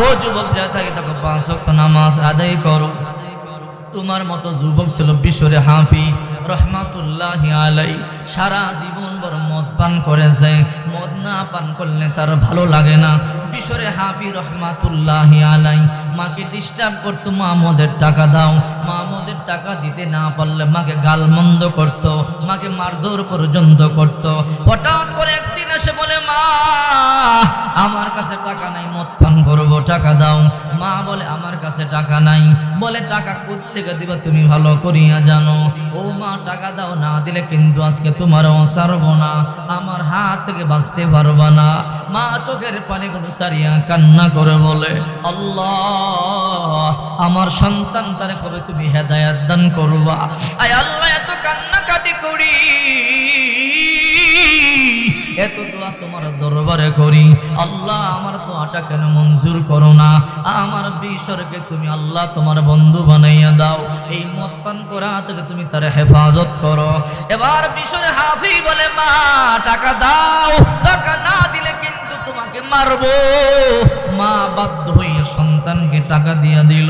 ও যুবক যা থাকে তাকে 5 ওয়াক্ত নামাজ আদায় করো। তোমার মতো যুবক ছিল বিশরে হাফিজ রহমাতুল্লাহি আলাই, সারা জীবন বড় মদ পান করেছে, মদ না পান করলে তার ভালো লাগে না। বিশরে হাফিজ রহমাতুল্লাহি আলাই মাকে ডিস্টার্ব করতো, মা মদের টাকা দাও, মা মদের টাকা দিতে না পারলে মাকে গালমন্দ করত, মাকে মারধর পর্যন্ত করত। হঠাৎ করে একদিন এসে বলে, মা আমার কাছে টাকা নাই, মদ পান করবো, টাকা দাও। মা বলে আমার কাছে টাকা নাই। বলে টাকা কোত্থেকে দিবা তুমি ভালো করিয়া জানো। ও মা টাকা দাও, না দিলে কিন্তু আজকে তোমারও ছাড়বো না, আমার হাত থেকে বাঁচতে পারবা না। মা চোখের পানিগুলো সারিয়া কান্না করে বলে, আল্লাহ আমার সন্তান তারে কবে তুমি হেদায়েত দান করবা। আয় আল্লাহ এত কান্নাকাটি করি, এত দোয়া তোমার দরবারে করি, আল্লাহ আমার দোয়াটা কেন মঞ্জুর করো না। আমার বিশরকে তুমি আল্লাহ তোমার বন্ধু বানাইয়া দাও, এই মদ পান করা থেকে তুমি তার হেফাজত করো। এবার বিশরে হাফি বলে, মা টাকা দাও, টাকা না দিলে কিন্তু তোমাকে মারবো। মা বাধ্য হইয়া সন্তানকে টাকা দিয়া দিল।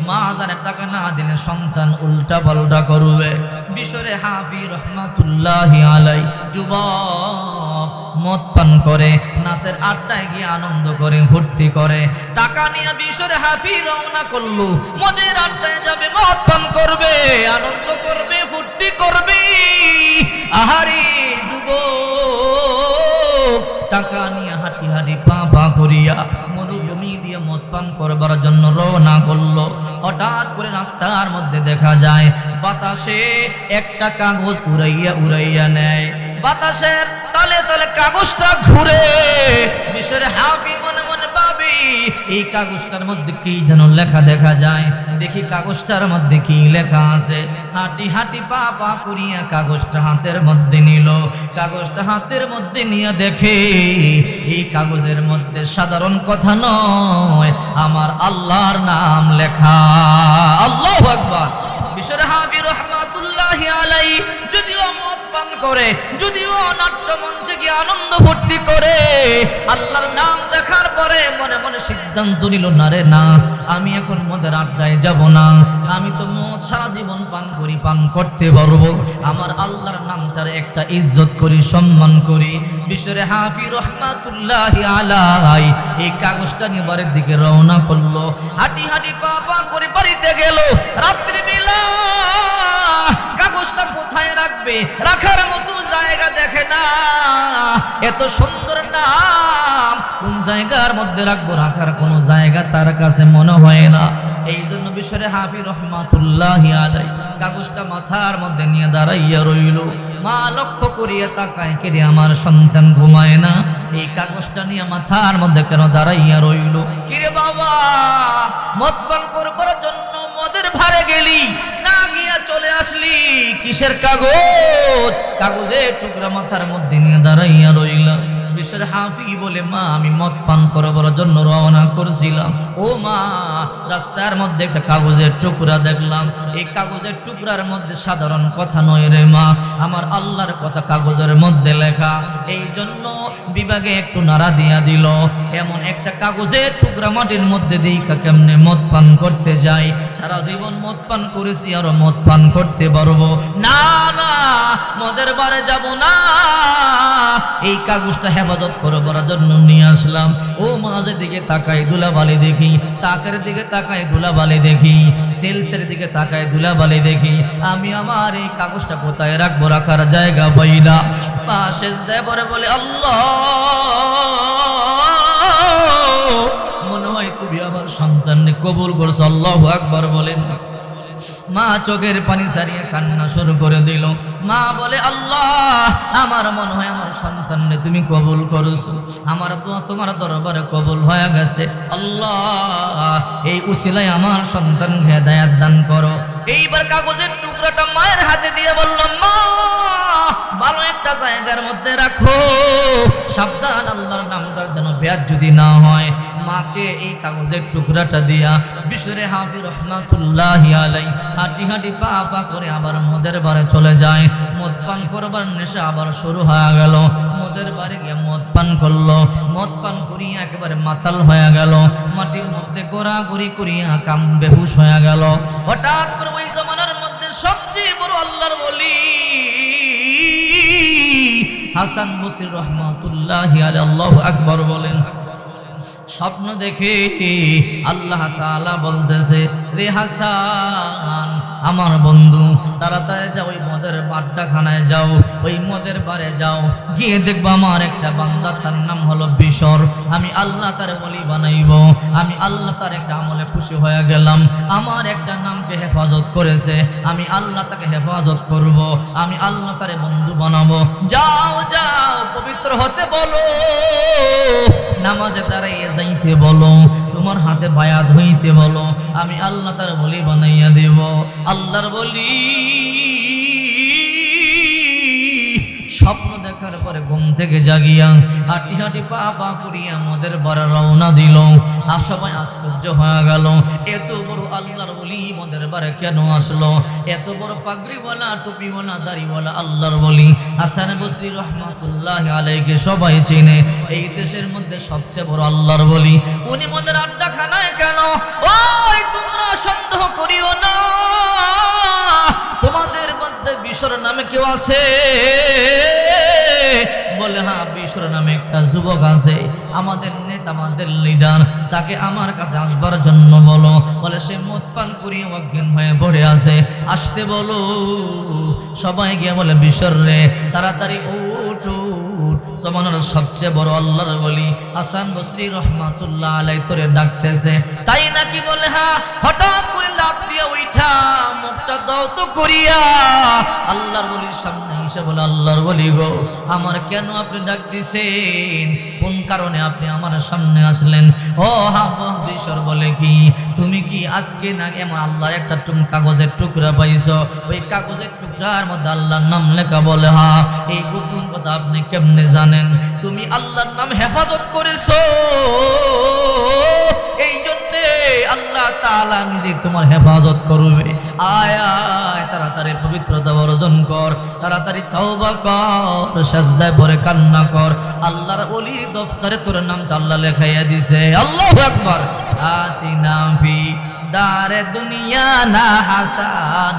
মা জানে টাকা না দিলে সন্তান উল্টা পাল্টা করবে। বিশরে হাফি রহমাতুল্লাহি আলাই যুবক মদ পান করে, নাচের আড্ডায় গিয়ে আনন্দ করে, ফুর্তি করে। টাকা নিয়ে বিশরে হাফি রওনা করলো, মদের আড্ডায় যাবে, মদ পান করবে, আনন্দ করবে, ফুর্তি করবে। আহারে যুবক টাকা নিয়ে হাঁটি হাঁটি পা পা করিয়া মরুভূমি দিয়ে মদ পান করবার জন্য রওনা করলো। হঠাৎ করে রাস্তার মধ্যে দেখা যায় বাতাসে একটা কাগজ উড়াইয়া উড়াইয়া নেয়, বাতাসের তলে তলে কাগজটা ঘুরে। বিশরে হাফি মনে মনে ভাবি এই কাগজটার মধ্যে কি যেন লেখা দেখা যায়, দেখি কাগজটার মধ্যে কি লেখা আছে। হাঁটি হাঁটি পা পা করিয়া কাগজটা হাতের মধ্যে নিল। কাগজটা হাতের মধ্যে নিয়ে দেখে এই কাগজের মধ্যে সাধারণ কথা নয়, আমার আল্লাহর নাম লেখা। আল্লাহু আকবার। বিশরে হাফি রহমাতুল্লাহি আলাই যদিও মদ পান করে, যদিও নাট্য মঞ্চে গিয়ে আনন্দ ফুর্তি করে, আল্লাহর নাম দেখার পরে মনে মনে সিদ্ধান্ত নিল, না রে না, আমি এখন মদের আড্ডায় যাব না। আমি তো মদ সারা জীবন পান করি, পান করতে পারবো, আমার আল্লাহর নামটার একটা ইজ্জত করি, সম্মান করি। বিশরে হাফি রহমাতুল্লাহি আলাই এই কাগজটা নিয়ে বাড়ির দিকে রওনা করলো। হাঁটি হাঁটি পা পা করে বাড়িতে গেল। রাত্রিবেলা কাগজটা কোথায় রাখবে, রাখার মতো জায়গা দেখে না। এত সুন্দর নাম কোন জায়গার মধ্যে রাখবো, রাখার কোনো জায়গা তার কাছে মনে হয় না। এই জন্য বিশরে হাফি রহমাতুল্লাহি আলাই কাগজটা মাথার মধ্যে নিয়ে দাঁড়াইয়া রইল। মা লক্ষ্য করিয়া তাকায়, কে রে আমার সন্তান ঘুমায় না, এই কাগজটা নিয়ে মাথার মধ্যে কেন দাঁড়াইয়া রইল। কিরে বাবা মদ পান করবার জন্য মদের ভারে গেলি, না গিয়া চলে আসলি, কিসের কাগজ? কাগজের টুকরা মাথার মধ্যে নিয়ে দাঁড়াইয়া রইলা। বিশরে হাফি বলে, মা আমি মদ পান করবার জন্য রওনা করছিলাম, ও মা রাস্তার মধ্যে একটা কাগজের টুকরা দেখলাম, এই কাগজের টুকরার মধ্যে সাধারণ কথা নয় রে মা, আমার আল্লাহর কথা কাগজের মধ্যে লেখা। এই জন্য বিভাগে একটু নাড়া দিয়া দিল। এমন একটা কাগজের টুকরা মাটির মধ্যে দেখা কেমনে মদ পান করতে যাই, সারা জীবন মদ পান করেছি, আরো মদ পান করতে পারবো না, না মদের বারে যাব না। এই কাগজটা হেফাজত করবার জন্য নিয়ে আসলাম। ও মাঝে দিকে তাকাই ধুলাবালি দেখি, তাকের দিকে তাকাই ধুলাবালি দেখি, সেলসের দিকে তাকাই ধুলাবালি দেখি, আমি আমার এই কাগজটা কোথায় রাখবো, রাখার জায়গা পাই না। মা সেজদায় পড়ে বলে, আল্লাহ মনে হয় তুমি আমার সন্তানকে কবুল করছো। আল্লাহু আকবার বলেন। মা চোখের পানি সারিয়ে কান্না শুরু করে দিল। মা বলে, আল্লাহ আমার মনে হয় আমার সন্তানকে তুমি কবুল করেছো, আমার দোয়া তোমার দরবারে কবুল হয়ে গেছে। আল্লাহ এই উসিলায় আমার সন্তানকে হেদায়েত দান করো। এইবার কাগজের টুকরাটা মায়ের হাতে দিয়ে বললাম, মা ভালো একটা জায়গার মধ্যে রাখো, সাবধান আল্লাহর নামটার যেন বেয়াজ্জতি না হয়। মাকে এই কাগজের টুকরাটা দিয়া বিশরে হাফি রহমাতুল্লাহি আলাই হাঁটি হাঁটি পা পা করে আবার মদের বারে চলে যায়। মদ পান করবার নেশা আবার শুরু হয়ে গেল। মদের বাড়ি গিয়ে মদ পান করলো, মদ পান করিয়া একেবারে মাতাল হয়ে গেল, মাটির মধ্যে গোড়াগড়ি করিয়া কাম বেহুশ হয়ে গেল। হঠাৎ করে ওই জমানার মধ্যে সবচেয়ে বড় আল্লাহর ওলি হাসান বসরি রহমাতুল্লাহি আলাইহি, আল্লাহু আকবার বলেন, স্বপ্ন দেখে আল্লাহ তাআলা বলতেছে, রে হাসান আমার বন্ধু, তাড়াতাড়ি যাও ওই মদের আড্ডাখানায় যাও, ওই মদের বারে যাও, গিয়ে দেখবো আমার একটা বান্দা, তার নাম হলো বিশর। আমি আল্লাহ তার ওলি বানাইব, আমি আল্লাহ তার একটা আমলে খুশি হয়ে গেলাম, আমার একটা নামকে হেফাজত করেছে, আমি আল্লাহ তাকে হেফাজত করব, আমি আল্লাহ তারে বন্ধু বানাবো। যাও যাও পবিত্র হতে বলো, নামাজে দাঁড়াইয়ে যাইতে বলো, তোমার হাতে বায়াত হইতে বলো, আমি আল্লাহ তার বলি বানাইয়া দেব। আল্লাহর বলি স্বপ্ন দেখার পরে ঘুম থেকে জাগিয়া হাঁটি হাঁটি পা পা করিয়া মদের বারে রওনা দিল। আর সবাই আশ্চর্য হয়ে গেল, এত বড় আল্লাহর ওলি মদের বারে কেন আসলো? এত বড় পাগড়িওয়ালা টুপিওয়ালা দাড়িওয়ালা আল্লাহর ওলি হাসান বসরি রহমাতুল্লাহি আলাইহি সবাই চেনে, এই দেশের মধ্যে সবচেয়ে বড় আল্লাহর ওলি, উনি মদের আড্ডাখানায় কেন? ওই তোমরা সন্দেহ করিও না, তোমাদের মধ্যে বিশর নামে কেউ আছে? বলে হ্যাঁ, বিশর নামে একটা যুবক আছে, আমাদের নেতা, আমাদের লিডার, তাকে আমার কাছে আসবার জন্য বলো। বলে সে মদ পান করিয়ে অজ্ঞান হয়ে পড়ে আছে, আসতে বলো। সবাই গিয়ে বলে বিশর রে তাড়াতাড়ি উঠ উঠ, জমানার সবচেয়ে বড় আল্লাহর ওলি হাসান বসরি রহমাতুল্লাহ আলাইহি তোরে ডাকতেছে। তাই নাকি? বলে হ্যাঁ। হঠাৎ করে লাফ দিয়ে উঠা মুখটা দাও তো করিয়া আল্লাহর ওলির সামনে এসে বলে, আল্লাহর ওলি গো, আমার কেন আপনি ডাক দিছেন? কোন কারণে আপনি আমার সামনে আসলেন? ও হ্যাঁ বিশর বলে, কি তুমি কি আজকে না এমন আল্লাহর একটা কাগজের টুকরা পাইছো, ওই কাগজের টুকরার মধ্যে আল্লাহর নাম লেখা? বলে হ্যাঁ। এই গোপন কথা আপনি কেমনে জানেন? তুমি আল্লাহর নাম হেফাজত করেছো, এই জন্যে আল্লাহ তাআলা নিজে তোমার হেফাজত করবে। আয় আয় তাড়াতাড়ি পবিত্রতা অর্জন কর, তাড়াতাড়ি তওবা কর, সাজদায় পড়ে কান্না কর, আল্লাহর ওলির দফতরে তোর নামটা আল্লাহ লেখাইয়া দিছে। আল্লাহু আকবার। আতিনা ফি দারে দুনিয়া না হাসান,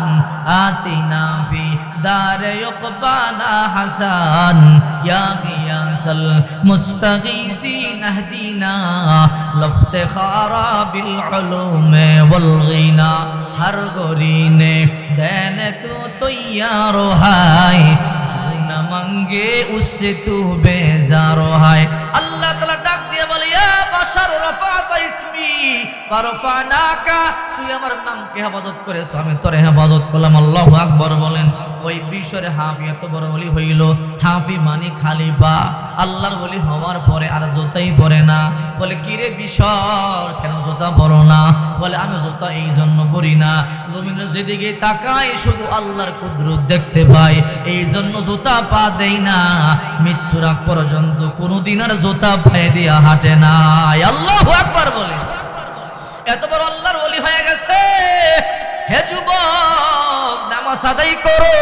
আতিনা ফি দারে ইকবানা হাসান, ইয়া গিয়াসাল মুস্তাগীসিন আহদিনা লফতেখারা বিল উলুমে ওয়াল গিনা, হর গরিনে দেনে তু তৈয়ার হায়, না মাঙ্গে উসসে তু বেজার হায়। আল্লাহ তাআলা ডাক দিয়ে বলে, ইয়া বাশার রাফাতা ইসমি ফারফানাকা, তুই আমার নামকে হেফাজত করেছো, আমি তোরে হেফাজত করলাম। আল্লাহু আকবার বলেন। ওই বিশরে হাফি এত বড় ওলি হইল, হাফি মানি খালিফা, আল্লাহর ওলি হওয়ার পরে আর জুতাই পরে না। বলে কিরে বিশর, কেন জুতা পরো না? বলে আমি জুতা এই জন্য পরি না, জমিনের যেদিকে তাকাই শুধু আল্লাহর কুদরত দেখতে পাই, এই জন্য জুতা পা দেই না। মৃত্যুর আগ পর্যন্ত কোনোদিন আর জুতা পায়ে দিয়া হাঁটে না। আল্লাহু আকবার বলে। এত বড় আল্লাহর ওলি হয়ে গেছে। হে যুবক, নামাজ আদায় করো,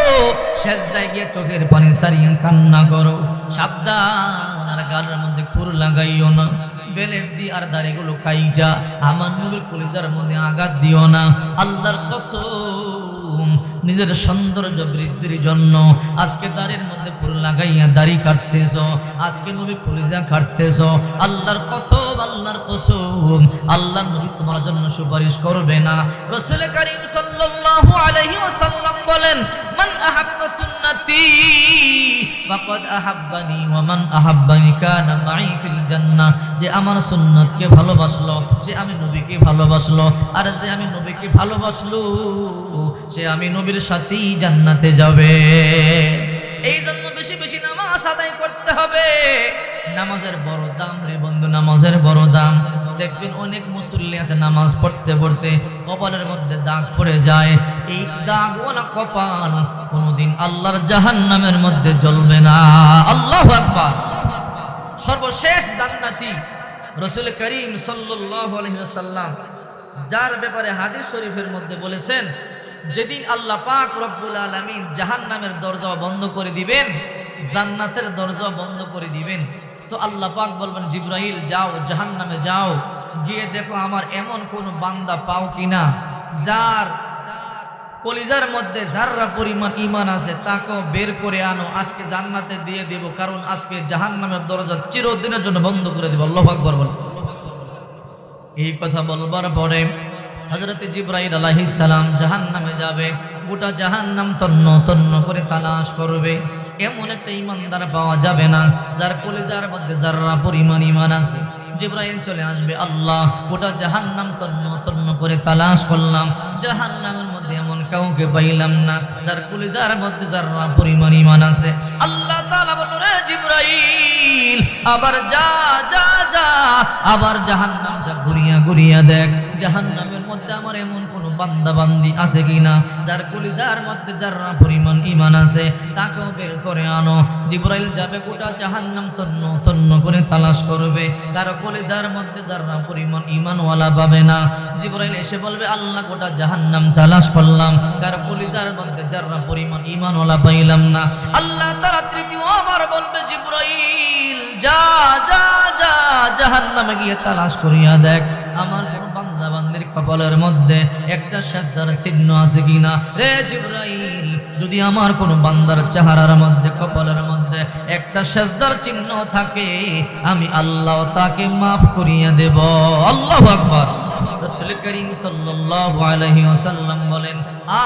সেজদায় গিয়ে চোখের পানি সারিয়ে কান্না করো, সাবধান আর গালের মধ্যে খুর লাগাইও না, বেলের দি আর দাড়িগুলো কাইটা আমার নবীর কলিজার মধ্যে আঘাত দিও না। আল্লাহর কসম, নিজের সৌন্দর্য বৃদ্ধির জন্য আজকে দাড়ির মধ্যে ফুল লাগাইয়া দাড়ি কাটতেছো, আজকে নবী কলিজা কাটতেছো। আল্লাহর কসম, আল্লাহর কসম, আল্লাহর নবী তোমার জন্য সুপারিশ করবে না। রাসূল করিম সাল্লাল্লাহু আলাইহি ওয়াসাল্লাম বলেন, মান আহাব্বা সুন্নতি ফাকাদ আহাব্বানি ওয়া মান আহাব্বানি কানা মাই ফিল জান্নাহ। যে আমার সুন্নতকে ভালোবাসলো সে আমি নবীকে ভালোবাসলো, আর যে আমি নবীকে ভালোবাসলো সে আমি নবীর সাথেই জান্নাতে যাবে। এই জন্য বেশি বেশি নামাজ আদায় করতে হবে। নামাজের বড় দাম রে বন্ধু, নামাজের বড় দাম। দেখবেন অনেক মুসল্লি আছে নামাজ পড়তে পড়তে কপালের মধ্যে দাগ পড়ে যায়, এই দাগওয়ালা কপাল কোনোদিন আল্লাহর জাহান্নামের মধ্যে জ্বলবে না। আল্লাহু আকবার। সর্বশেষ জান্নাতি রাসূল করিম সাল্লাল্লাহু আলাইহি ওয়াসাল্লাম, যার ব্যাপারে হাদিস শরীফের মধ্যে বলেছেন, যেদিন আল্লাহ পাক রব্বুল আলামিন জাহান্নামের দরজা বন্ধ করে দিবেন, জান্নাতের দরজা বন্ধ করে দিবেন। তো আল্লাহ পাক বলবেন, জিবরাইল যাও জাহান্নামে যাও, গিয়ে দেখো আমার এমন কোন বান্দা পাও কিনা যার কলিজার মধ্যে যাররা পরিমাণ ঈমান আছে, তাকেও বের করে আনো, আজকে জান্নাতে দিয়ে দেব, কারণ আজকে জাহান্নামের দরজা চিরদিনের জন্য বন্ধ করে দেব। আল্লাহু আকবার বল। এই কথা বলবার পরে হযরত জিবরাইল আলাইহিস সালাম জাহান্নামে যাবে, গোটা জাহান্নাম তন্ন তন্ন করে তালাশ করবে। এমন একটা ঈমানদার পাওয়া যাবে না যার কলিজার মধ্যে যাররা পরিমাণ ঈমান আছে। জিবরাইল চলে আসবে, আল্লাহ গোটা জাহান্নাম তন্ন তন্ন করে তালাশ করলাম, জাহান্নামের মধ্যে এমন কাউকে পাইলাম না যার কলিজার মধ্যে যাররা পরিমাণ ঈমান আছে। আল্লাহ তাআলা বলল, রে জিবরাইল আবার যা যা যা, আবার জাহান্নামটা ঘুরিয়া ঘুরিয়া দেখ, জাহান্নামের মধ্যে আমার এমন কোন বান্দা বান্দি আছে কিনা যার কলিজার মধ্যে যাররা পরিমাণ ঈমান আছে, তাকেও বের করে আনো। জিবরাইল যাবে, গোটা জাহান্নাম তন্ন তন্ন করে তালাশ করবে, কারো কলিজার মধ্যে যাররা পরিমাণ ঈমানওয়ালা পাবে না। জিবরাইল এসে বলবে, আল্লাহ গোটা জাহান্নাম তালাশ করলাম, কারো কলিজার মধ্যে যাররা পরিমাণ ঈমানওয়ালা পাইলাম না। আল্লাহ তাআলা তৃতীয় আবার বলবে, জিবরাইল যা যা যা, জাহান্নামে গিয়ে তালাশ করিয়া দেখ আমার কোন বান্দা বান্দির কপালের মধ্যে একটা সিজদার চিহ্ন আছে কিনা। রে জিবরাইল, যদি আমার কোন বান্দার চেহারার মধ্যে কপালের মধ্যে একটা সিজদার চিহ্ন থাকে, আমি আল্লাহ তাকে মাফ করিয়া দেব। আল্লাহু আকবার। রাসূল করিম সাল্লাল্লাহু আলাইহি ওয়াসাল্লাম বলেন,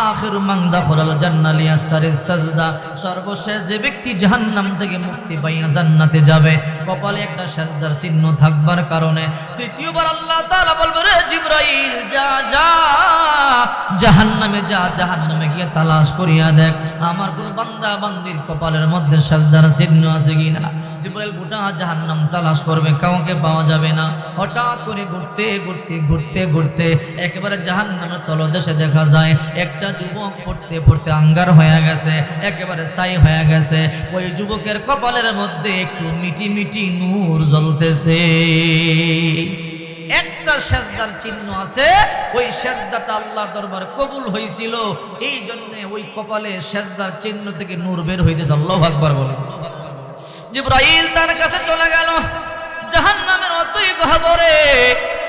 আখিরু মান দাখালাল জান্নাহ লিয়াসরিস সাজদা, সর্বশেষ যে ব্যক্তি জাহান্নাম থেকে মুক্তি পাইয়া জান্নাতে যাবে, কপালে একটা সিজদার চিহ্ন থাকবার কারণে। তৃতীয়বার আল্লাহ তাআলা বলবে, রে জিবরাইল যা যা, জাহান্নামে যা, জাহান্নামে গিয়ে তালাশ করিয়া দেখ আমার কোন বান্দা বান্দির কপালের মধ্যে সিজদার চিহ্ন আছে কিনা। জিবরাইল গোটা জাহান্নাম তালাশ করবে, কাউকে পাওয়া যাবে না। হঠাৎ করে ঘুরতে ঘুরতে ঘুরতে ঘুরতে একেবারে জাহান্নামের তলদেশে দেখা যায় একটা যুবক পড়তে পড়তে আঙ্গার হয়ে গেছে, একেবারে ছাই হয়ে গেছে। ওই যুবকের কপালের মধ্যে একটু মিটি মিটি নূর জ্বলতেছে, একটা সিজদার চিহ্ন আছে। ওই সিজদাটা আল্লাহর দরবারে কবুল হয়েছিল, এই জন্য ওই কপালে সিজদার চিহ্ন থেকে নূর বের হইতেছে। আল্লাহু আকবার বলেন। জিবরাইল তার কাছে চলে গেল, জাহান্নামের অতই গহ্বরে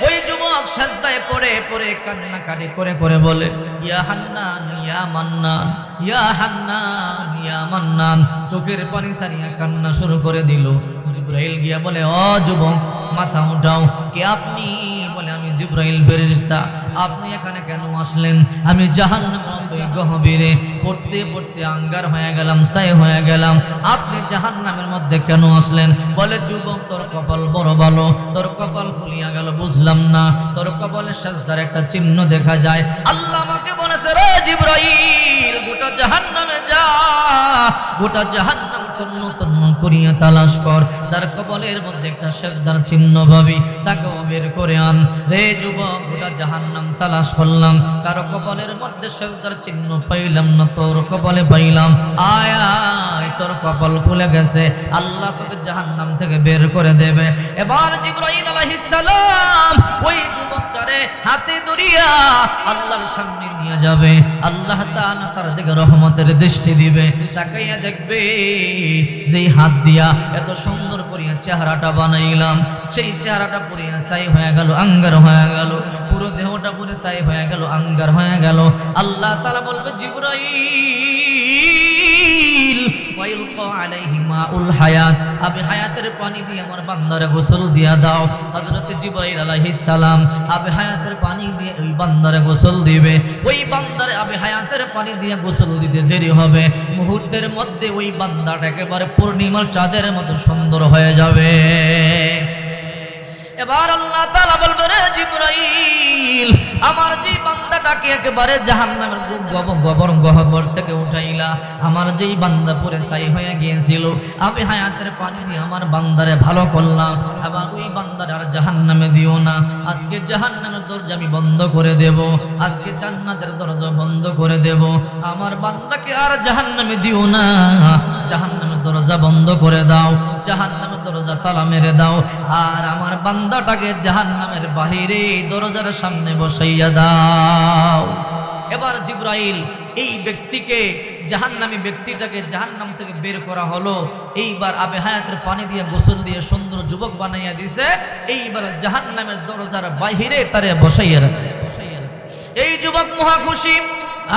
ওই যুবক সিজদায় পড়ে পড়ে কান্নাকাটি করে করে বলে, ইয়া হান্নান ইয়া মান্নান, ইয়া হান্নান ইয়া মান্নান, চোখের পানি ছাড়িয়া কান্না শুরু করে দিল। জিবরাইল গিয়া বলে, ও যুবক মাথা উঠাও, কে আপনি? বলে, আমি জিবরাইল ফেরেশতা। আপনি এখানে কেন আসলেন? আমি জাহান্নামের অতই গহ্বরে পড়তে পড়তে আঙ্গার হয়ে গেলাম, ছাই হয়ে গেলাম, আপনি জাহান্নামের মধ্যে কেন আসলেন? বলে, যুবক তোর কপাল বড় ভালো, তোর কপাল খুলিয়া গেল বুঝলাম না, তোর কপালে সিজদার একটা চিহ্ন দেখা যায়। আল্লাহ আমাকে বলেছে, রে জিবরাইল গোটা জাহান্নামে যা, গোটা জাহান্নাম তন্ন তন্ন করিয়া তালাশ কর, যার কপালের মধ্যে একটা সিজদার চিহ্ন ভাবি, তাকেও বের করে আন। রে যুবক গোটা জাহান্নাম তালাশ করলাম, কারো কপালের মধ্যে সিজদার চিহ্ন পাইলাম না, তোর কপালে পাইলাম। আয় আয়, তোর কপাল খুলে গেছে, আল্লাহ তোকে জাহান্নাম থেকে বের করে দেবে। এবার জিবরাইল আলাইহিস সালাম ওই যুবকটারে হাতে ধরিয়া আল্লাহর সামনে নিয়ে যাবে। আল্লাহ তাআলা তার দিকে রহমতের দৃষ্টি দিবে, তাকাইয়া দেখবে যেই হাত দিয়া এত সুন্দর করিয়া চেহারাটা বানাইলাম, সেই চেহারাটা পুরিয়া ছাই হয়ে গেল, আঙ্গার হয়ে গেল, পুরো দেহটা পুরো ছাই হয়ে গেল, আঙ্গার হয়ে গেল। আল্লাহ তাআলা বলবে, জিবরাইল ওয়াইলকা আলাইহি মাউল হায়াত, আবি হায়াতের পানি দিয়ে আমার বান্দারে গোসল দিয়া দাও। হযরত জিবরাইল আলাইহিস সালাম আবি হায়াতের পানি দিয়ে ওই বান্দারে গোসল দিবে। ওই বান্দারে আবি হায়াতের পানি দিয়ে গোসল দিতে দেরি হবে, মুহূর্তের মধ্যে ওই বান্দাটা একেবারে পূর্ণিমার চাঁদের মতো সুন্দর হয়ে যাবে। এবার আল্লাহ তাআলা বলবে, রে জিবরাইল আমার যেই বান্দাটাকে একেবারে জাহান্নামের গহ্বর থেকে উঠাইলা, আমার যেই বান্দা পুরে ছাই হয়ে গিয়েছিল, আমি হায়াতের পানি দিয়ে আমার বান্দারে ভালো করলাম, আবার ওই বান্দারে আর জাহান্নামে দিও না। আজকে জাহান্নামের দরজা আমি বন্ধ করে দেব, আজকে জান্নাতের দরজা বন্ধ করে দেব, আমার বান্দাকে আর জাহান্নামে দিও না, জাহান্নামের দরজা বন্ধ করে দাও, জাহান্নামের দরজা তালা মেরে দাও, আর আমার বান্দাটাকে জাহান্নামের বাহিরে দরজার সামনে বসাইয়া দাও। এবার জিবরাইল এই ব্যক্তিকে জাহান্নামী ব্যক্তিটাকে জাহান্নাম থেকে বের করা হলো। এইবার আবে হায়াতের পানি দিয়ে গোসল দিয়ে সুন্দর যুবক বানাইয়া দিছে। এইবার জাহান্নামের দরজার বাহিরে তারে বসাইয়া রাখছে। এই যুবক মহা খুশি,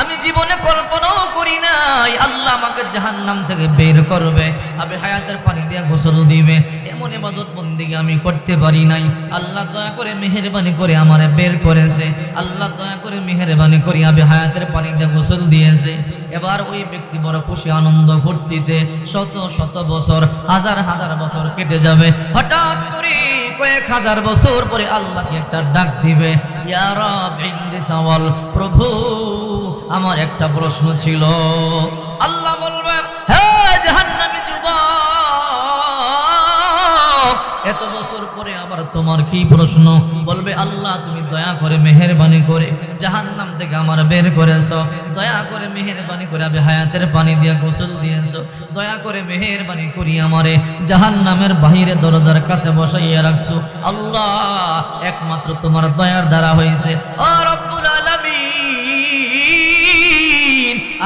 আমি জীবনে কল্পনাও করি নাই আল্লাহ আমাকে জাহান্নাম থেকে বের করবে, আবে হায়াতের পানি দিয়ে গোসল দিবে। এমন ইবাদত বন্দেগী আমি করতে পারি নাই। আল্লাহ দয়া করে মেহেরবানি করে আমারে বের করেছে। আল্লাহ দয়া করে মেহেরবানি করে আবে হায়াতের পানি দিয়ে গোসল দিয়েছে। এবার ওই ব্যক্তি বড় খুশি, আনন্দ ফুর্তিতে শত শত বছর, হাজার হাজার বছর কেটে যাবে। হঠাৎ করে কয়েক হাজার বছর পরে আল্লাহকে একটা ডাক দিবে, ইয়া রব ইনদি সাওয়াল, প্রভু আমার একটা প্রশ্ন ছিল। আল্লাহ বলবেন, হ্যাঁ জাহান্নামী যুবক, এত বছর পরে আবার তোমার কি প্রশ্ন? বলবে, আল্লাহ তুমি দয়া করে মেহেরবানি করে জাহান্নাম থেকে আমার বের করেছো, দয়া করে মেহেরবানি করে আবে হায়াতের পানি দিয়ে গোসল দিয়েছো, দয়া করে মেহেরবানি করি আমারে জাহান্নামের বাহিরে দরজার কাছে বসাইয়া রাখছো। আল্লাহ একমাত্র তোমার দয়ার দ্বারা হয়েছে। ও রব্বুল আলামিন,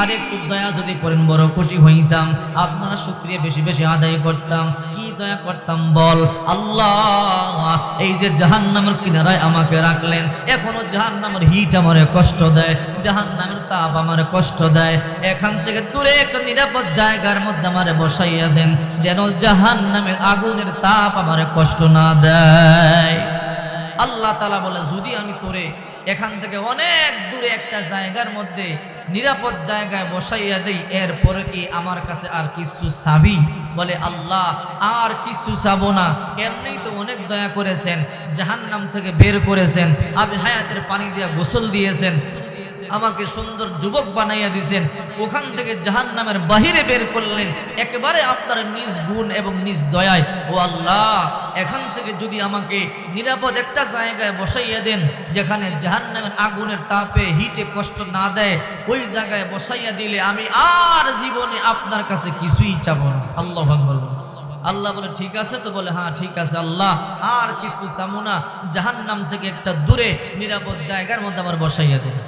আর একটু দয়া যদি করেন বড় খুশি হইতাম, আপনারা শুকরিয়া বেশি বেশি আদায় করতাম। কি দয়া করতাম বল? আল্লাহ এই যে জাহান্নামের কিনারায় আমাকে রাখলেন, এখনো জাহান্নামের হিট আমারে কষ্ট দেয়, জাহান্নামের তাপ আমারে কষ্ট দেয়। এখান থেকে দূরে একটা নিরাপদ জায়গার মধ্যে আমারে বসাইয়া দেন, যেন জাহান্নামের আগুনের তাপ আমারে কষ্ট না দেয়। আল্লাহ তাআলা বলে, যদি আমি তোরে এখান থেকে অনেক দূরে একটা জায়গার মধ্যে নিরাপদ জায়গায় বসাইয়া দেই, এরপরে কি আমার কাছে আর কিছু চাবি? বলে, আল্লাহ আর কিছু চাবো না, এমনিই তো অনেক দয়া করেছেন, জাহান্নাম থেকে বের করেছেন, আবে হায়াতের পানি দিয়ে গোসল দিয়েছেন, আমাকে সুন্দর যুবক বানাইয়া দিয়েছেন, ওখান থেকে জাহান্নামের বাহিরে বের করলেন একেবারে আপনার নিজ গুণ এবং নিজ দয়ায়। ও আল্লাহ, এখান থেকে যদি আমাকে নিরাপদ একটা জায়গায় বসাইয়া দেন, যেখানে জাহান্নামের আগুনের তাপে হিটে কষ্ট না দেয়, ওই জায়গায় বসাইয়া দিলে আমি আর জীবনে আপনার কাছে কিছুই চাবো না। আল্লাহু আকবার। আল্লাহ বলে, ঠিক আছে তো? বলে, হ্যাঁ ঠিক আছে আল্লাহ, আর কিছু চাবো না, জাহান্নাম থেকে একটা দূরে নিরাপদ জায়গার মধ্যে আমার বসাইয়া দেন।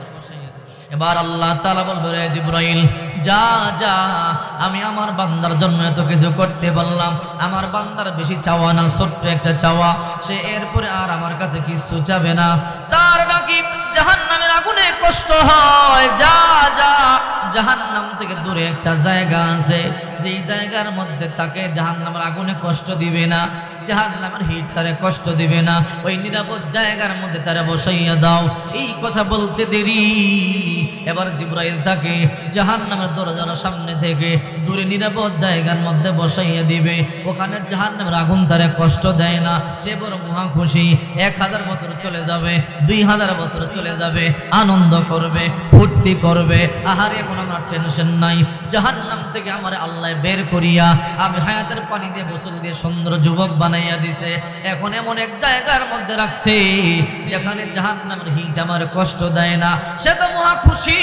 এবার আল্লাহ তাআলা বলবে, রে জিবরাইল, যা যা, আমি আমার বান্দার জন্য এত কিছু করতে পারলাম, আমার বান্দার বেশি চাওয়া না, ছোট্ট একটা চাওয়া, সে এরপরে আর আমার কাছে কিছু চাবে না। তার নাকি জাহান্নামের আগুনে কষ্ট হয়, যা যা, জাহান্নাম থেকে দূরে একটা জায়গা আছে, যেই জায়গার মধ্যে তাকে জাহান্নামের আগুনে কষ্ট দিবে না, জাহান্নামের হিট তারে কষ্ট দিবে না, ওই নিরাপদ জায়গার মধ্যে তারা বসাইয়া দাও। এই কথা বলতে দেরি, এবার জিবরাইল তাকে জাহান্নামের দরজার সামনে থেকে দূরে নিরাপদ জায়গার মধ্যে বসাইয়া দিবে। ওখানে জাহান্নামের আগুন তারে কষ্ট দেয় না, সে বড় মহা খুশি। 1000 বছর চলে যাবে, 2000 বছর চলে যাবে, আনন্দ করবে, ফুর্তি করবে। আহারে, এখন আমার টেনশন নাই, জাহান্নাম থেকে আমার আল্লাহ বের করিয়া আমি হায়াতের পানি দিয়ে গোসল দিয়ে সুন্দর যুবক বানাইয়া দিছে। এখন এমন এক জায়গার মধ্যে রাখছে যেখানে জাহান্নামের হিট আমার কষ্ট দেয় না। সে তো মহা খুশি,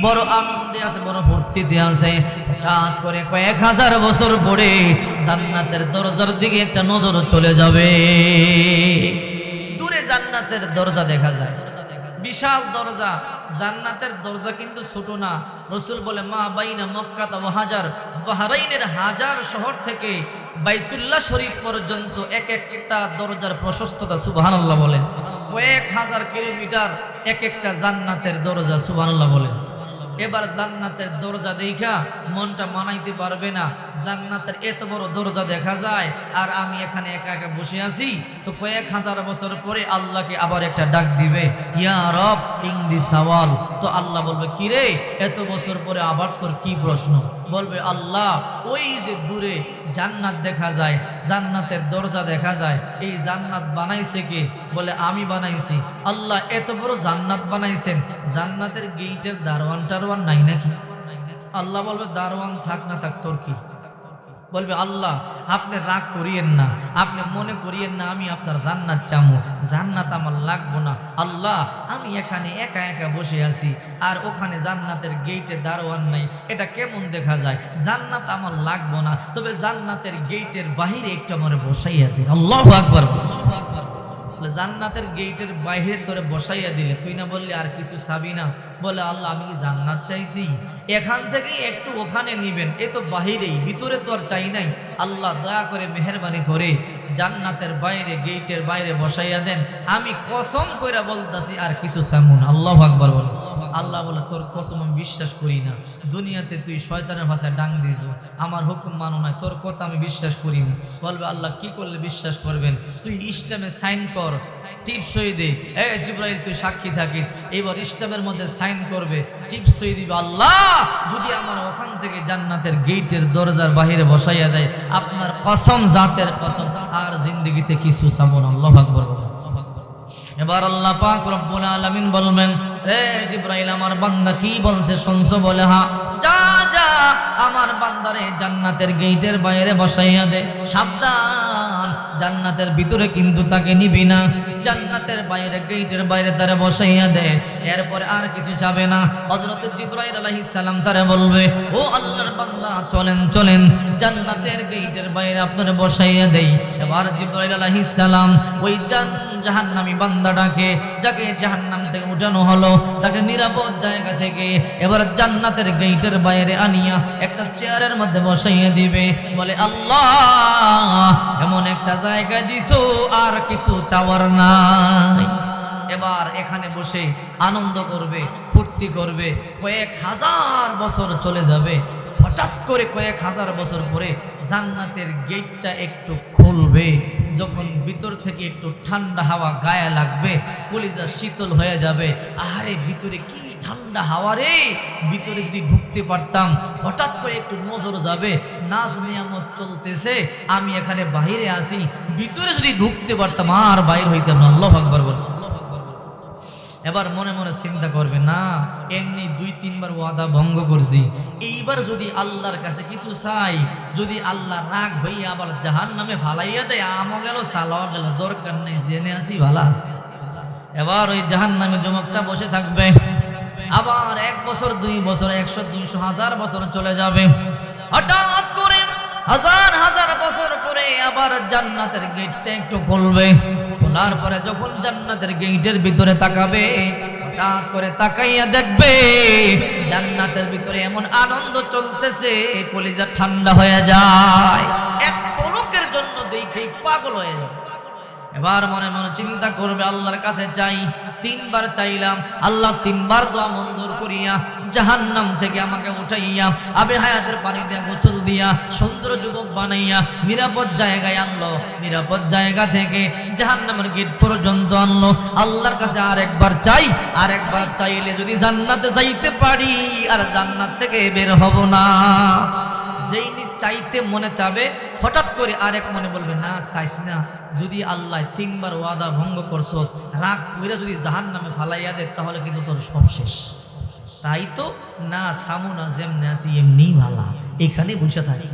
বড় আনন্দে আছে, বড় ফুর্তিতে আছে। হঠাৎ করে কয়েক হাজার বছর পরে জান্নাতের দরজার দিকে একটা নজর চলে যাবে। দূরে জান্নাতের দরজা দেখা যায়, বিশাল দরজা। জান্নাতের দরজা কিন্তু ছোট না। রাসূল বলে, মা বাইনা মক্কা ওয়া হাজার, বাহরাইনের হাজার শহর থেকে বাইতুল্লাহ শরীফ পর্যন্ত এক একটা দরজার প্রশস্ততা, সুবহানাল্লাহ বলেন, কয়েক হাজার কিলোমিটার এক একটা জান্নাতের দরজা, সুবহানাল্লাহ বলেন। এবার জান্নাতের দরজা দেখা মনটা মানাইতে পারবে না, জান্নাতের এত বড় দরজা দেখা যায় আর আমি এখানে একা একা বসে আছি। তো কয়েক হাজার বছর পরে আল্লাহকে আবার একটা ডাক দিবে, ইয়া রব ইনদি সাওয়াল। তো আল্লাহ বলবে, কি রে, এত বছর পরে আবার তোর কি প্রশ্ন? বলবে, আল্লাহ ওই যে দূরে জান্নাত দেখা যায়, জান্নাতের দরজা দেখা যায়, এই জান্নাত বানাইছে কে? বলে, আমি বানাইছি। আল্লাহ এত বড় জান্নাত বানাইছেন, জান্নাতের গেটের দারওয়ান টারওয়ান নাই নাকি? আল্লাহ বলবে, দারওয়ান থাক না থাক তোর কি? বলবে, আল্লাহ আপনি রাগ করিয়েন না, আপনি মনে করিয়েন না আমি আপনার জান্নাত চামু, জান্নাত আমার লাগবো না। আল্লাহ আমি এখানে একা একা বসে আছি আর ওখানে জান্নাতের গেটে দারোয়ান নাই, এটা কেমন দেখা যায়? জান্নাত আমার লাগবো না, তবে জান্নাতের গেটের বাহিরে একটু আমার বসাইয়া দিন। আল্লাহু আকবার। বলে জান্নাতের গেটের বাইরে তোরে বসাইয়া দিলে, তুই না বললি আর কিছু চাবি না? বলে আল্লাহ আমি কি জান্নাত চাইছি? এখান থেকে একটু ওখানে নিবেন, এ তো বাহিরেই, ভিতরে তো আর চাই নাই। আল্লাহ দয়া করে মেহেরবানি করে জান্নাতের বাইরে গেটের বাইরে বসাইয়া দেন, আমি কসম কইরা বলতাছি আর কিছু চাইবো না। আল্লাহু আকবার বলে। আল্লাহ বলে তোর কসম আমি বিশ্বাস করি না, দুনিয়াতে তুই শয়তানের ভাষায় ডাং দিস, আমার হুকুম মানো না, তোর কথা আমি বিশ্বাস করি না। বলবে আল্লাহ কি করলে বিশ্বাস করবেন? তুই ইস্টামে সাইন কর, টিপ সই দে। এ জিবরাইল তুই সাক্ষী থাকিস, এবার ইস্টামের মধ্যে সাইন করবে, টিপ সই দিবে। আল্লাহ যদি আমার ওখান থেকে জান্নাতের গেটের দরজার বাহিরে বসাইয়া দেয়, আপনার কসম, জাতের কসম, আর জিন্দেগিতে কিছু চাবো না। আল্লাহু আকবার। এবার আল্লাহ পাক রব্বুল আলামিন বলবেন, রে জিবরাইল আমার বান্দা কি বলছে শুনছো? বলে হ্যাঁ। যা যা আমার বান্দারে জান্নাতের গেটের বাইরে বসাইয়া দে। সাবধান, জান্নাতের ভিতরে কিন্তু তাকে নিবি না, জান্নাতের বাইরে গেটের বাইরে তারে বসাইয়া দে। এরপরে আর কিছু চাবে না। হযরত জিবরাইল আলাইহিস সালাম তারে বলবে, ও আল্লাহর বান্দা চলেন চলেন, জান্নাতের গেটের বাইরে আপনারে বসাইয়া দেই। এবার জিবরাইল আলাইহিস সালাম ওই জাহান্নামী বান্দাটাকে, যাকে জাহান্নাম থেকে উঠানো হলো, তাকে নিরাপদ জায়গা থেকে এবার জান্নাতের গেটের বাইরে আনিয়া একটা চেয়ারের মধ্যে বসাইয়ে দিবে। বলে আল্লাহ এমন একটা জায়গা দিছো আর কিছু চাওয়ার নাই। এবার এখানে বসে আনন্দ করবে, ফুর্তি করবে। কয়েক হাজার বছর চলে যাবে। হঠাৎ করে কয়েক হাজার বছর পরে জান্নাতের গেটটা একটু খুলবে। যখন ভিতর থেকে একটু ঠান্ডা হাওয়া গায়ে লাগবে, কলিজা শীতল হয়ে যাবে। আরে ভিতরে কি ঠান্ডা হাওয়া রে, ভিতরে যদি ঢুকতে পারতাম। হঠাৎ করে একটু নজর যাবে, নাজ নিয়ামত চলতেছে, আমি এখানে বাহিরে আসি, ভিতরে যদি ঢুকতে পারতাম আর বাইর হইতাম না। আল্লাহু আকবার বল। এবার মনে মনে চিন্তা করবে, না এমনি 2-3 বার ওয়াদা ভঙ্গ করছি, এইবার যদি আল্লাহর কাছে কিছু চাই, যদি আল্লাহ রাগ হইয়া আবার জাহান্নামে ফালাইয়া দেয়, আমও গেল সালাও গেল, দরকার নেই, জেনে আসি ভালো আছে। এবার ওই জাহান্নামে যুবকটা বসে থাকবে। আবার 1 বছর 2 বছর 100 200 1000 বছর চলে যাবে। হঠাৎ করে হাজার হাজার বছর পরে আবার জান্নাতের গেটটা একটু খুলবে। খোলার পরে যখন জান্নাতের গেটের ভিতরে তাকাবে, হঠাৎ করে তাকাইয়া দেখবে জান্নাতের ভিতরে এমন আনন্দ চলতেছে, কলিজা ঠান্ডা হয়ে যায়। এক পলকের জন্য দেখেই পাগল হয়ে যাবে। এবার মনে মনে চিন্তা করবে, আল্লাহর কাছে চাই। 3 বার চাইলাম, আল্লাহ 3 বার দোয়া মঞ্জুর করিয়া জাহান্নাম থেকে আমাকে উঠাইয়া আবে হায়াতের পানি দিয়া গোসল দিয়া সুন্দর যুবক বানাইয়া নিরাপদ জায়গায় আনলো। নিরাপদ জায়গা থেকে জাহান্নামের গেট পর্যন্ত আনলো। আল্লাহর কাছে আরেকবার চাই, আরেকবার চাইলে যদি জান্নাতে যাইতে পারি আর জান্নাত থেকে বের হব না। যেই চাইতে মনে চাবে, হঠাৎ করে আরেক মনে বলবে, না চাইস না, যদি আল্লাহ 3 বার ওয়াদা ভঙ্গ করছস, রাগ কইরা যদি জাহান্নামে ফালাইয়া দে, তাহলে কিন্তু তোর সব শেষ। তাই তো না সামু না, যেমনি আসি এমনি ভালা, এখানে বসে থাকি।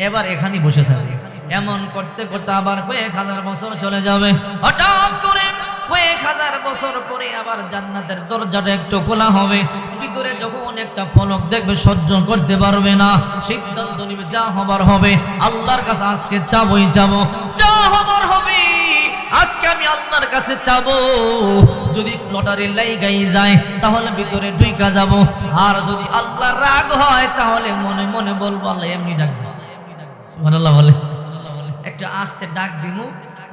এবার এখানে বসে থাকে, এমন করতে করতে আবার কয়েক হাজার বছর চলে যাবে। হঠাৎ করে কয়েক হাজার বছর পরে আবার জান্নাতের দরজাটা একটু খোলা হবে। ভিতরে যখন একটা ফলক দেখবে, সহ্য করতে পারবে না, সিদ্ধান্ত নিবে যা হবার হবে। আল্লাহর কাছে আজকে চাবই চাবো, যা হবার হবে আজকে আমি আল্লাহর কাছে চাবো। যদি লটারি লাইগাই যায় তাহলে ভিতরে ঢুইকা যাব, আর যদি আল্লাহর রাগ হয় তাহলে মনে মনে বলবো আল্লাহ এমনি ডাক দিছে। সুবহানাল্লাহ বলে, একটা আস্তে ডাক দিমু।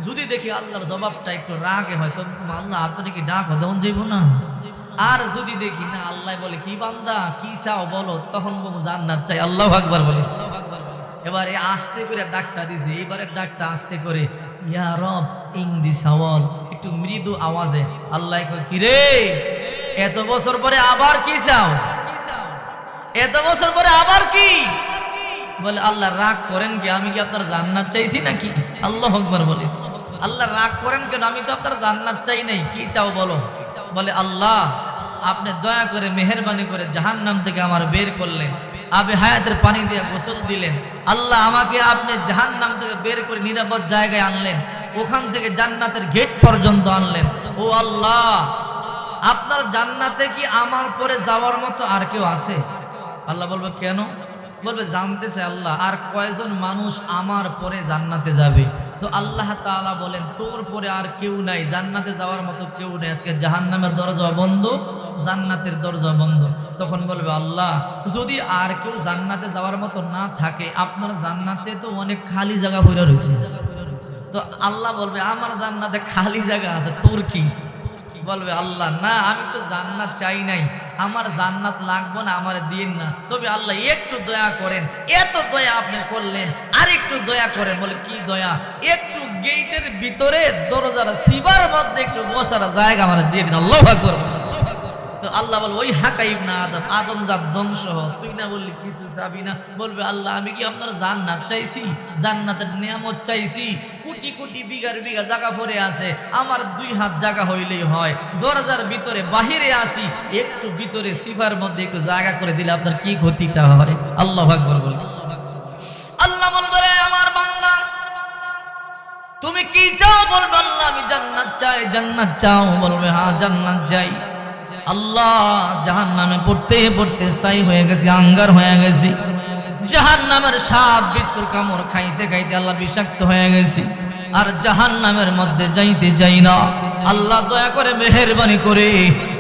যদি দেখি আল্লাহর জবাবটা একটু রাগে হয়, তো আল্লাহ আপনার কি ডাক দেওয়া যাইব না। আর যদি দেখি না, আল্লাহ বলে কি বান্দা কি চাও বলো, তখন বলবো জান্নাত চাই। আল্লাহু আকবার বলে। এবারে আস্তে করে ডাকটা দিছে, এবারে ডাকটা আস্তে করে, ইয়া রব ইং দি সাওয়াল, একটু মৃদু আওয়াজে। আল্লাহ কি রে, এত বছর পরে আবার কি চাও? এত বছর পরে আবার কি? বলে আল্লাহ রাগ করেন কি, আমি কি আপনার জান্নাত চাইছি নাকি? আল্লাহু আকবার বলে। আল্লাহ রাগ করেন কেন, আমি তো আপনার জান্নাত চাই নাই, কি চাও বলো? বলে আল্লাহ আপনি দয়া করে মেহেরবানি করে জাহান্নাম থেকে আমার বের করলেন, আবে হায়াতের পানি দিয়ে গোসল দিলেন। আল্লাহ আমাকে আপনি জাহান্নাম থেকে বের করে নিরাপদ জায়গায় আনলেন, ওখান থেকে জান্নাতের গেট পর্যন্ত আনলেন। ও আল্লাহ, আপনার জান্নাতে কি আমার পরে যাওয়ার মতো আর কেউ আছে? আল্লাহ বলবে কেন? বলবে জানতেছে আল্লাহ আর কয়জন মানুষ আমার পরে জান্নাতে যাবে। তো আল্লাহ তাআলা বলেন তোর পরে আর কেউ নাই, জান্নাতে যাওয়ার মতো কেউ নেই। আজকে জাহান্নামের দরজা বন্ধ, জান্নাতের দরজা বন্ধ। তখন বলবে আল্লাহ যদি আর কেউ জান্নাতে যাওয়ার মতো না থাকে, আপনার জান্নাতে তো অনেক খালি জায়গা পড়ে রয়েছে। তো আল্লাহ বলবে আমার জান্নাতে খালি জায়গা আছে, তোর কি? বলবে আল্লাহ না, আমি তো জান্নাত চাই নাই, আমার জান্নাত লাগবে না, আমার দিন না। তবে আল্লাহ একটু দয়া করেন, এত দয়া আপনি করলেন, আর একটু দয়া করেন। বলে কি দয়া? একটু গেটের ভিতরে দরজার সিবার মধ্যে একটু বসার জায়গা আমার দিয়ে দিন। আল্লাহু আকবার। তো আল্লাহ বলবে ওই হাকাই ইবনে আদম, আদম জাত ধ্বংস হ, তুই না বললি কিছু চাবি না। বলবে আল্লাহ আমি কি আপনার জান্নাত চাইছি, জান্নাতের নিয়ামত চাইছি? কোটি কোটি বিঘার বিঘা জায়গা পড়ে আছে, আমার 2 হাত জায়গা হইলেই হয়। দরজার ভিতরে বাহিরে আসি, একটু ভিতরে সিফার মধ্যে একটু জায়গা করে দিলে আপনার কি ক্ষতিটা হয়? আল্লাহু আকবার বলে। আল্লাহ বলবে রে আমার বান্দা তুমি কি চাও? বলবে আল্লাহ আমি জান্নাত চাই। জান্নাত চাও? বলবে হ্যাঁ জান্নাত চাই। আল্লাহ জাহান্নামে পড়তে পড়তে ছাই হয়ে গেছি, আঙ্গার হয়ে গেছি। জাহান্নামের সাপ বিচ্ছুর কামড় খাইতে খাইতে আল্লাহ বিষাক্ত হয়ে গেছি, আর জাহান্নামের মধ্যে যাইতে যাই না। আল্লাহ দয়া করে মেহেরবানি করে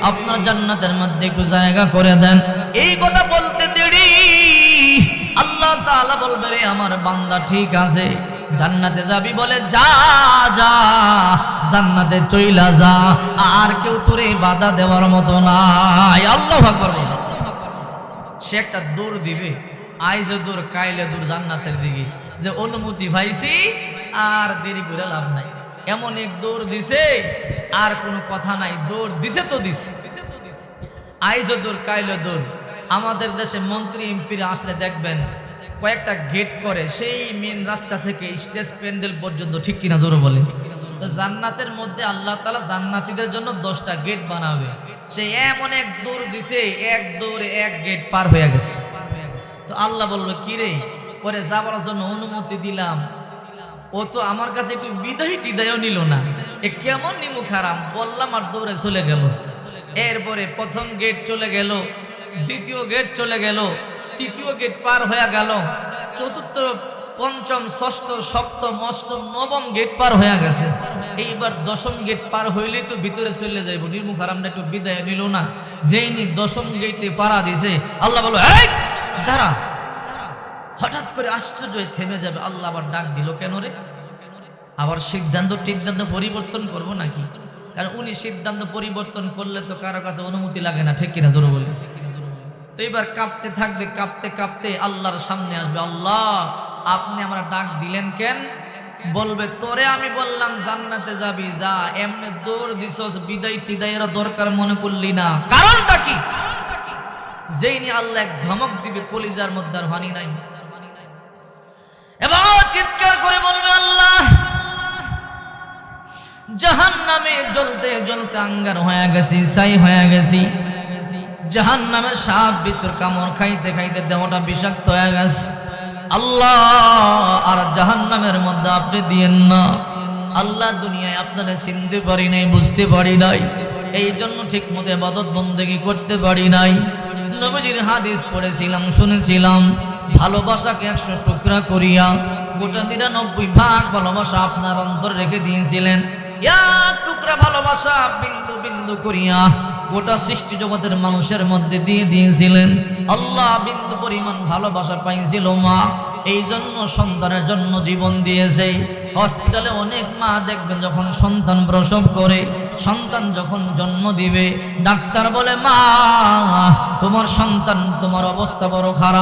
আপনার জান্নাতের মধ্যে একটু জায়গা করে দেন। এই কথা বলতে দেরি আল্লাহ তাআলা বলবে রে আমার বান্দা ঠিক আছে জান্নাতে যাবি, বলে যা যা জান্নাতে চইলা যা, আর কেউ তোরে বাধা দেওয়ার মতো নাই। আল্লাহু আকবার বল। সে একটা দৌড় দিবে, আইজে দূর কাইলে দূর জান্নাতের দিকে, যে অনুমতি পাইছি আর দেরি করে লাভ নাই। এমন এক দৌড় দিছে আর কোনো কথা নাই, দৌড় দিছে তো দিছে। আইজে দূর কাইলে দূর। আমাদের দেশে মন্ত্রী এমপিরা আসলে দেখবেন কয়েকটা গেট করে, সেই মেন রাস্তা থেকে স্টেজ প্যান্ডেল পর্যন্ত, ঠিক কিনা জোরে বলে। তো জান্নাতের মধ্যে আল্লাহ তাআলা জান্নাতীদের জন্য 10টা গেট বানাবে। সে এমন এক দৌড় দিছে, এক দৌড়ে এক গেট পার হয়ে গেছে। তো আল্লাহ বলবে কি রে, পরে যাবার জন্য অনুমতি দিলাম, ও তো আমার কাছে একটু বিদায় টিদায়ও নিল না, এ কেমন নিমু খারাম, বললাম আর দৌড়ে চলে গেল। এরপরে প্রথম গেট চলে গেল, দ্বিতীয় গেট চলে গেল, তৃতীয় গেট পার হয়ে গেল, চতুর্থ, পঞ্চম, ষষ্ঠ, সপ্তম, অষ্টম, নবম গেট পার হয়ে গেছে। এইবার 10ম গেট পার হইলেই তো ভিতরে চলে যাইব, নির্মুখ হারামটা একটু বিদায় নিল না। যেইনি 10ম গেটে পাড়া দিছে, আল্লাহ বলো এই দাঁড়া। হঠাৎ করে আশ্চর্য হয়ে থেমে যাবে। আল্লাহ আবার ডাক দিল কেন রে? আবার সিদ্ধান্ত পরিবর্তন করবো নাকি? কারণ উনি সিদ্ধান্ত পরিবর্তন করলে তো কারো কাছে অনুমতি লাগে না, ঠিক কিনা জোরে বলে। তো এবার কাঁপতে থাকবে, কাঁপতে কাঁপতে আল্লাহর সামনে আসবে। আল্লাহ আপনি আমরা ডাক দিলেন কেন? বলবে তোরে আমি বললাম জান্নাতে যাবি, যা, এমনি দৌড় দিছস, বিদায় টিদায়ের দরকার মনে করলি না, কারণটা কি? যেই নি আল্লাহ এক ধমক দিবে, কলিজার মধ্যে আর হানি নাই। এবং চিৎকার করে বলবে আল্লাহ জাহান্নামে জ্বলতে জ্বলতে আঙ্গার হয়ে গেছি, ছাই হয়ে গেছি। জাহান্নামের সাপ বিচ্ছুর কামড় খাইতে খাইতে দেহটা বিষাক্ত হয়ে গেছে। আল্লাহ আর জাহান্নামের মধ্যে আপনি দিয়েন না। আল্লাহ দুনিয়ায় আপনারা চিনতে পারি নাই, বুঝতে পারি নাই, এই জন্য ঠিক মতো ইবাদত বন্দেগী করতে পারি নাই। নবীজির হাদিস পড়েছিলাম, শুনেছিলাম, ভালোবাসাকে 100 টুকরা করিয়া গোটা 99 ভাগ ভালোবাসা আপনার অন্তর রেখে দিয়েছিলেন। এক টুকরা ভালোবাসা বিন্দু বিন্দু করিয়া গোটা সৃষ্টি জগতের মানুষের মধ্যে দিয়ে দিয়েছিলেন। আল্লাহ বিন্দু পরিমাণ ভালোবাসা পাইছিল মা, এই জন্য সন্তানের জন্য জীবন দিয়েছে। হসপিটালে অনেক মা দেখবেন যখন সন্তান প্রসব করে, সন্তান যখন জন্ম দিবে, ডাক্তার বলে মা তোমার সন্তান, তোমার অবস্থা বড় খারাপ।